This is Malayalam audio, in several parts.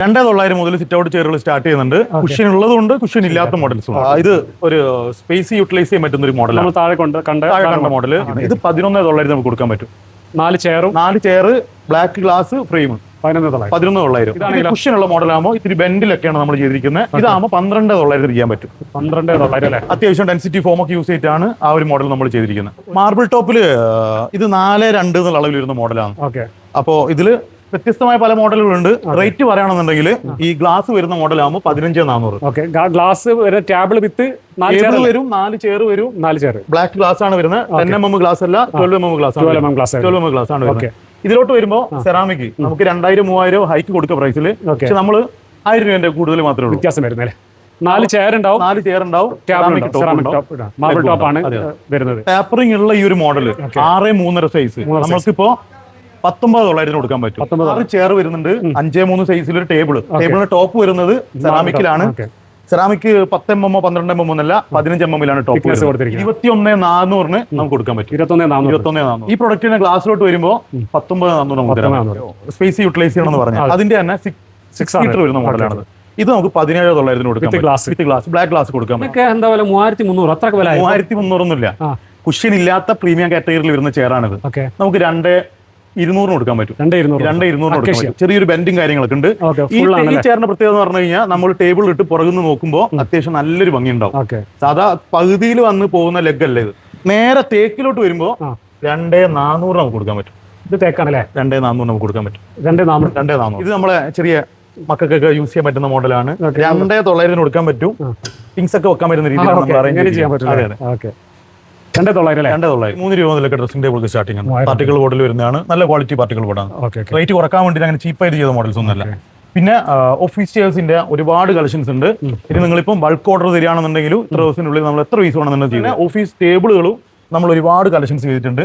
2900 മുതൽ സിറ്റ് ഔട്ട് ചെയറുകൾ സ്റ്റാർട്ട് ചെയ്യുന്നുണ്ട്. കുഷ്യൻ ഉള്ളതുകൊണ്ട് കുഷ്യൻ ഇല്ലാത്ത മോഡൽസും. ഇത് ഒരു സ്പേസ് യൂട്ടിലൈസ് ചെയ്യാൻ പറ്റുന്ന ഒരു മോഡലാണ്. താഴെ കണ്ട മോഡൽ. ഇത് 11,900 നമുക്ക് കൊടുക്കാൻ പറ്റും. 4 chair, black glass frame 11,900. Cushion ഉള്ള മോഡലാകുമ്പോൾ ഇത്തിരി ബെൻഡിലൊക്കെയാണ് നമ്മൾ ചെയ്തിരിക്കുന്നത്. ഇതാകുമ്പോൾ 12,900 ചെയ്യാൻ പറ്റും. 12,900 അല്ലേ? അത്യാവശ്യം ഡെൻസിറ്റി ഫോം ഒക്കെ യൂസ് ചെയ്തിട്ടാണ് ആ ഒരു മോഡൽ നമ്മൾ ചെയ്തിരിക്കുന്നത്. മാർബിൾ ടോപ്പില് ഇത് 4.2 എന്നുള്ള അളവിൽ വരുന്ന മോഡലാണ്. അപ്പോൾ ഇതില് വ്യത്യസ്തമായ പല മോഡലുകളുണ്ട്. റേറ്റ് പറയുകയാണെന്നുണ്ടെങ്കിൽ ഈ ഗ്ലാസ് വരുന്ന മോഡലാകുമ്പോൾ 15,400. ഗ്ലാസ് ടേബിൾ വിത്ത് 4 വരും, 4 ചെയർ വരും. 4 ചെയർ ബ്ലാക്ക് ഗ്ലാസ് ആണ് വരുന്നത്. 10mm ഗ്ലാസ് അല്ല, 12mm ഗ്ലാസ് ആണ്. 12mm ഗ്ലാസ് ആണ് വരുന്നത്. ഇതിലോട്ട് വരുമ്പോൾ സെറാമിക് നമുക്ക് 2,000-3,000 ഹൈക്ക് കൊടുക്കുക പ്രൈസിൽ. പക്ഷെ നമ്മൾ 1,000 രൂപ കൂടുതൽ മാത്രമേ ഉള്ളൂ വ്യത്യാസം വരുന്നത്. 4 ചെയർ ഉണ്ടാവും, മാർബിൾ ടോപ്പ് ആണ് വരുന്നത്. പേപ്പറിംഗ് ഉള്ള ഈ ഒരു മോഡൽ 6.3 സൈസ് നമുക്കിപ്പോ 19,900 കൊടുക്കാൻ പറ്റും. 6 ചെയർ വരുന്നുണ്ട്. 5.3 സൈസിൽ ഒരു ടേബിളിന് ടോപ്പ് വരുന്നത് സെറാമിക്കിലാണ്. സെറാമിക് 10mm 12mm എന്നല്ല, 15mm ടോപ്പ്. 21,400 നമുക്ക് കൊടുക്കാൻ പറ്റും. 21,400. ഈ പ്രൊഡക്റ്റിന് ഗ്ലാസ്സിലോട്ട് വരുമ്പോൾ 19,400 സ്പേസ് യൂട്ടിലൈസ് ചെയ്യണമെന്ന് പറഞ്ഞാൽ അതിന്റെ തന്നെ 6 സീറ്റർ വരുന്ന മോഡലാണ്. ഇത് നമുക്ക് 17,900 കൊടുക്കാം. വിത്ത് ഗ്ലാസ് ബ്ലാക്ക് ഗ്ലാസ് കൊടുക്കാം. 3,300 അത്ര 3,300 ഒന്നുമില്ല. കുഷ്യൻ ഇല്ലാത്ത പ്രീമിയം കാറ്റഗറിയിൽ വരുന്ന ചെയറാണിത്. നമുക്ക് 2,200 കൊടുക്കാൻ പറ്റും. 2,200 കൊടുക്കാൻ പറ്റും. ചെറിയൊരു ബെൻഡിങ് കാര്യങ്ങളൊക്കെ ഉണ്ട്. ഈ ചെയറിന്റെ പ്രത്യേകത എന്ന് പറഞ്ഞു കഴിഞ്ഞാൽ നമ്മൾ ടേബിൾ ഇട്ട് പുറകുന്ന് നോക്കുമ്പോൾ അത്യാവശ്യം നല്ലൊരു ഭംഗി ഉണ്ടാവും. സാധാ പകുതിയിൽ വന്ന് പോകുന്ന ലെഗ് അല്ലേ ഇത്. നേരെ തേക്കിലോട്ട് വരുമ്പോൾ 2,400 നമുക്ക് കൊടുക്കാൻ പറ്റും. ഇത് തേക്കാണല്ലേ? 2,400 നമുക്ക് കൊടുക്കാൻ പറ്റും. 2,400. ഇത് നമ്മളെ ചെറിയ മക്കൾക്കൊക്കെ യൂസ് ചെയ്യാൻ പറ്റുന്ന മോഡലാണ്. 2,900 കൊടുക്കാൻ പറ്റും. തിങ്സ് ഒക്കെ വെക്കാൻ പറ്റുന്ന രീതിയിലാണ് ചെയ്യാൻ പറ്റും. 2,900 3 രൂപ മുതലൊക്കെ ഡ്രസ്സിംഗ് ടേബിൾ സ്റ്റാർട്ടിംഗ് ആണ്. പാർട്ടിക്കൽ ബോർഡിൽ വരുന്നതാണ്. നല്ല ക്വാളിറ്റി പാർട്ടിക്കൽ ബോർഡാണ്. റേറ്റ് കുറക്കാൻ വേണ്ടി അങ്ങനെ ചീപ്പായിട്ട് ചെയ്ത മോഡൽസ് ഒന്നുമല്ല. പിന്നെ ഓഫീസ് ചെയർസിന്റെ ഒരുപാട് കളക്ഷൻസ് ഉണ്ട്. ഇനി നിങ്ങളിപ്പം ബൾക്ക് ഓർഡർ തരികയാണെന്നുണ്ടെങ്കിൽ ഇത്ര ദിവസത്തിനുള്ളിൽ നമ്മൾ എത്ര പീസ് വേണമെന്നുണ്ടെങ്കിൽ ചെയ്യുന്നത്. ഓഫീസ് ടേബിളുകളും നമ്മൾ ഒരുപാട് കളക്ഷൻസ് ചെയ്തിട്ടുണ്ട്.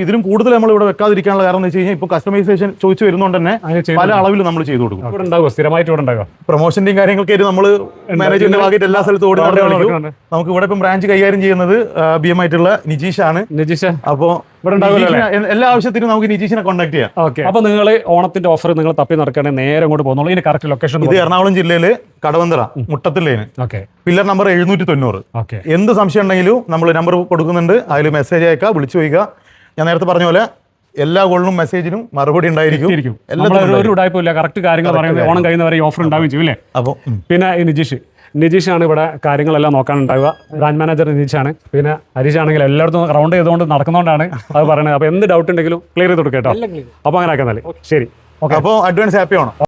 ഇതിലും കൂടുതൽ നമ്മൾ ഇവിടെ വെക്കാതിരിക്കാനുള്ള കാരണം എന്ന് വെച്ച് കഴിഞ്ഞാൽ ഇപ്പോൾ കസ്റ്റമൈസേഷൻ ചോദിച്ചു വരുന്നതുകൊണ്ട് തന്നെ പല അളവിൽ നമ്മൾ ചെയ്തു കൊടുക്കും. സ്ഥിരമായിട്ട് ഇവിടെ ഉണ്ടാകും. പ്രൊമോഷന്റെയും കാര്യങ്ങളൊക്കെ നമ്മൾ മാനേജ്മെന്റ് ഭാഗത്ത് എല്ലാ സ്ഥലത്തും ഓടി നമുക്ക് ഇവിടെ ഇപ്പം ബ്രാഞ്ച് കൈകാര്യം ചെയ്യുന്നത് BM ആയിട്ടുള്ള നിജീഷാണ്. അപ്പോ എല്ലാ ആവശ്യത്തിനും നമുക്ക് നിജീഷിനെ കോൺടാക്ട് ചെയ്യാം. അപ്പൊ നിങ്ങൾ ഓണത്തിന്റെ ഓഫർ നിങ്ങൾ തപ്പി നടക്കുകയാണെങ്കിൽ നേരെ അങ്ങോട്ട് പോകുന്നുള്ളൂ. ഇതിന് കറക്റ്റ് ലൊക്കേഷൻ ഇത് എറണാകുളം ജില്ലയില് കടവന്തറ മുട്ടത്തില്ലേന് പില്ലർ നമ്പർ 790. എന്ത് സംശയം ഉണ്ടെങ്കിലും നമ്മൾ നമ്പർ കൊടുക്കുന്നുണ്ട്. അതിൽ മെസ്സേജ് അയക്കുക, വിളിച്ചു ചോദിക്കുക. ഞാൻ നേരത്തെ പറഞ്ഞ പോലെ എല്ലാ കോളിനും മെസ്സേജിനും മറുപടി ഉണ്ടായിരിക്കും. ഒരു ഉടായ്പില്ല, കറക്റ്റ് കാര്യങ്ങൾ പറയുന്നത്. ഓണം കഴിയുന്നവരെ ഓഫർ ഉണ്ടാവുകയും ചെയ്യും അല്ലേ? അപ്പോൾ പിന്നെ ഈ നിജീഷാണ് ഇവിടെ കാര്യങ്ങളെല്ലാം നോക്കാനുണ്ടാവുക. Branch manager നിജീഷാണ്. പിന്നെ ഹരീഷ് ആണെങ്കിൽ എല്ലായിടത്തും റൗണ്ട് ചെയ്തുകൊണ്ട് നടക്കുന്നതുകൊണ്ടാണ് അത് പറയുന്നത്. അപ്പോൾ എന്ത് ഡൗട്ട് ഉണ്ടെങ്കിലും ക്ലിയർ ചെയ്ത് കൊടുക്കാം കേട്ടോ. അപ്പോൾ അങ്ങനെ ആക്കാം. ശരി, അപ്പോൾ അഡ്വാൻസ് ഹാപ്പി ആണോ?